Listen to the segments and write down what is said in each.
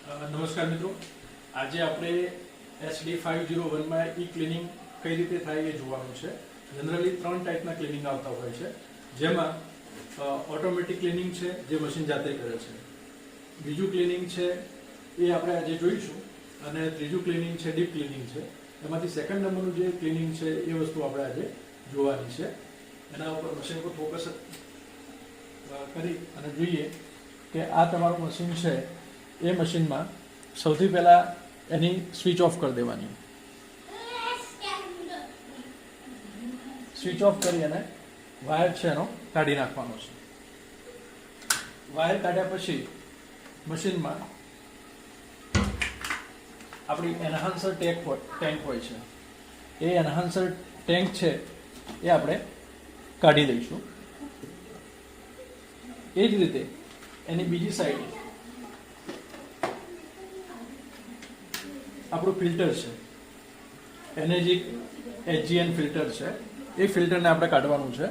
નમસ્કાર મિત્રો, આજે આપણે SD501 માં ઈ ક્લિનિંગ કઈ રીતે થાય એ જોવાનું છે. જનરલી 3 ટાઈપના ક્લિનિંગ આવતા હોય છે, જેમાં ઓટોમેટિક ક્લિનિંગ છે જે મશીન જાતે કરે છે, બીજું ક્લિનિંગ છે એ આપણે આજે જોઈશું, અને ત્રીજું ક્લિનિંગ છે ડીપ ક્લિનિંગ છે. એમાંથી સેકન્ડ નંબરનું જે ક્લિનિંગ છે એ વસ્તુ આપણે આજે જોવાની છે. એના ઉપર મશીન પર ફોકસ કરી અને જોઈએ કે આ તમારું મશીન છે. એ મશીનમાં સૌથી પહેલાં એની સ્વિચ ઓફ કરી દેવાની. સ્વિચ ઓફ કરી અને વાયર છે એનો કાઢી નાખવાનો છે. વાયર કાઢ્યા પછી મશીનમાં આપણી એન્હાન્સર ટેન્ક હોય છે. એ એન્હાન્સર ટેન્ક છે એ આપણે કાઢી દઈશું. એ જ રીતે એની બીજી સાઈડ આપણું ફિલ્ટર છે, એનર્જી HGN ફિલ્ટર છે. એ ફિલ્ટરને આપણે કાઢવાનું છે.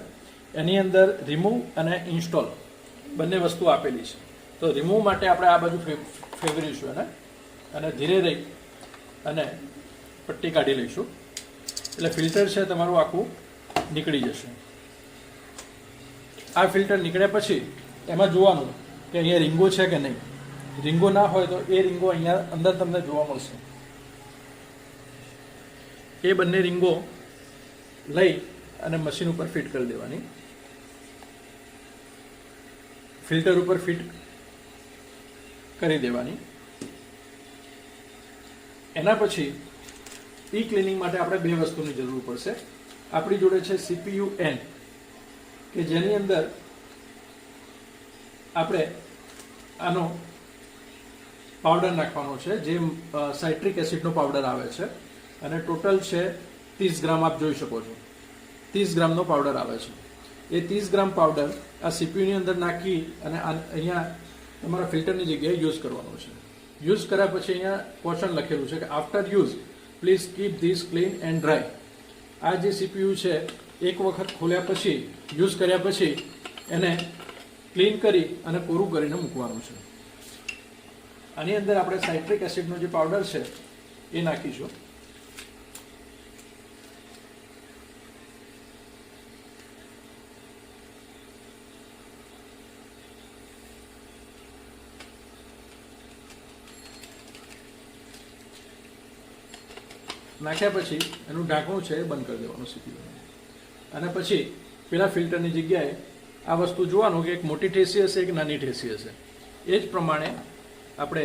એની અંદર રિમૂવ અને ઇન્સ્ટોલ બંને વસ્તુ આપેલી છે. તો રિમૂવ માટે આપણે આ બાજુ ફેરવીશું એને, અને ધીરે રહી અને પટ્ટી કાઢી લઈશું. એટલે ફિલ્ટર છે તમારું આખું નીકળી જશે. આ ફિલ્ટર નીકળ્યા પછી એમાં જોવાનું કે અહીંયા રીંગો છે કે નહીં. રીંગો ના હોય તો એ રીંગો અહીંયા અંદર તમને જોવા મળશે. એ બંને રીંગો લઈ અને મશીન ઉપર ફિટ કરી દેવાની. ફિલ્ટર ઉપર ફિટ કરી દેવાની. એના પછી ઈ ક્લિનિંગ માટે આપણે બે વસ્તુની જરૂર પડશે. આપણી જોડે છે CPU-N, કે જેની અંદર આપણે આનો પાવડર નાખવાનો છે, જે સાઇટ્રિક એસિડનો પાવડર આવે છે, અને ટોટલ છે 30 ગ્રામ. આપ જોઈ શકો છો 30 ગ્રામનો પાવડર આવે છે. એ 30 ગ્રામ પાવડર આ CPUની અંદર નાખી અને અહીંયા તમારા ફિલ્ટરની જગ્યાએ યુઝ કરવાનો છે. યુઝ કર્યા પછી અહીંયા કોશન લખેલું છે કે after use please keep this clean and dry. આ જે CPU છે એક વખત ખોલ્યા પછી, યુઝ કર્યા પછી એને ક્લીન કરી અને કોરું કરીને મૂકવાનું છે. આની અંદર આપણે સાઇટ્રિક એસિડનો જે પાવડર છે એ નાખીશું. નાખ્યા પછી એનું ઢાંકણું છે એ બંધ કરી દેવાનું CPU. અને પછી પેલા ફિલ્ટરની જગ્યાએ આ વસ્તુ જોવાનું કે એક મોટી ઠેસી હશે કે નાની ઠેસી હશે. એ જ પ્રમાણે આપણે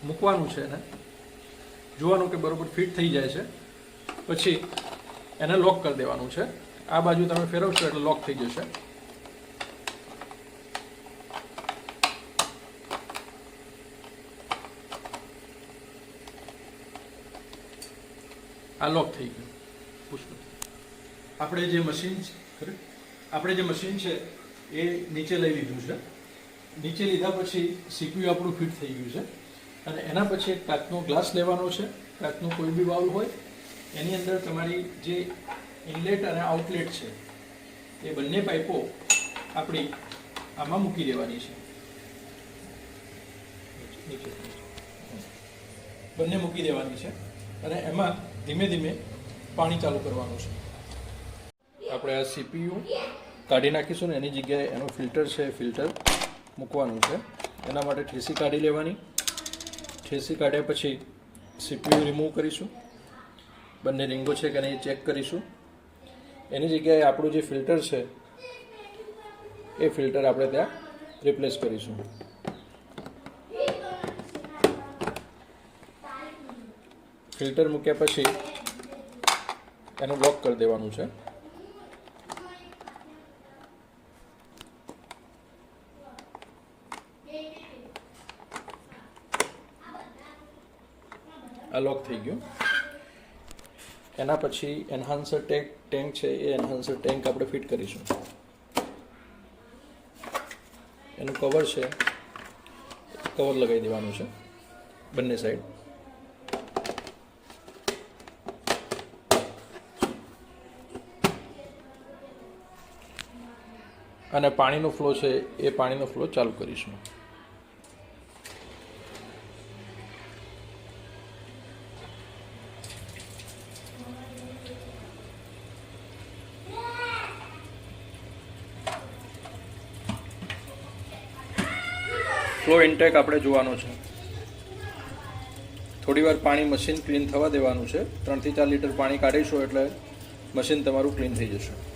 મૂકવાનું છે એને, જોવાનું કે બરોબર ફિટ થઈ જાય છે. પછી એને લોક કરી દેવાનું છે. આ બાજુ તમે ફેરવશો એટલે લોક થઈ જશે. આ લોક થઈ ગયું. પુષ્પ આપણે જે મશીન છે એ નીચે લઈ લીધું છે. નીચે લીધા પછી CPU આપણું ફિટ થઈ ગયું છે. અને એના પછી એક કાચનો ગ્લાસ લેવાનો છે. કાચનું કોઈ બી બાઉલ હોય, એની અંદર તમારી જે ઇનલેટ અને આઉટલેટ છે એ બંને પાઇપો આપણી આમાં મૂકી દેવાની છે. બંને મૂકી દેવાની છે અને એમાં ધીમે ધીમે પાણી ચાલુ કરવાનું છે. આપણે આ CPU કાઢી નાખીશું ને એની જગ્યાએ એનું ફિલ્ટર છે, ફિલ્ટર મૂકવાનું છે. એના માટે ઠેસી કાઢી લેવાની. ઠેસી કાઢ્યા પછી CPU રિમૂવ કરીશું. બંને રીંગો છે કે નહીં ચેક કરીશું. એની જગ્યાએ આપણું જે ફિલ્ટર છે એ ફિલ્ટર આપણે ત્યાં રિપ્લેસ કરીશું. ફિલ્ટર મૂક્યા પછી એનું લોક કરી દેવાનું છે. આ લોક થઈ ગયું. એના પછી એન્હાન્સર ટેન્ક છે એ એન્હાન્સર ટેન્ક આપણે ફિટ કરીશું. એનું કવર છે, કવર લગાવી દેવાનું છે બંને સાઈડ. અને પાણીનો ફ્લો છે એ પાણીનો ફ્લો ચાલુ કરીશું. ફ્લો ઇન્ટેક આપણે જોવાનો છે. થોડીવાર પાણી મશીન ક્લીન થવા દેવાનું છે. 3 થી 4 લીટર પાણી કાઢીશું એટલે મશીન તમારું ક્લીન થઈ જશે.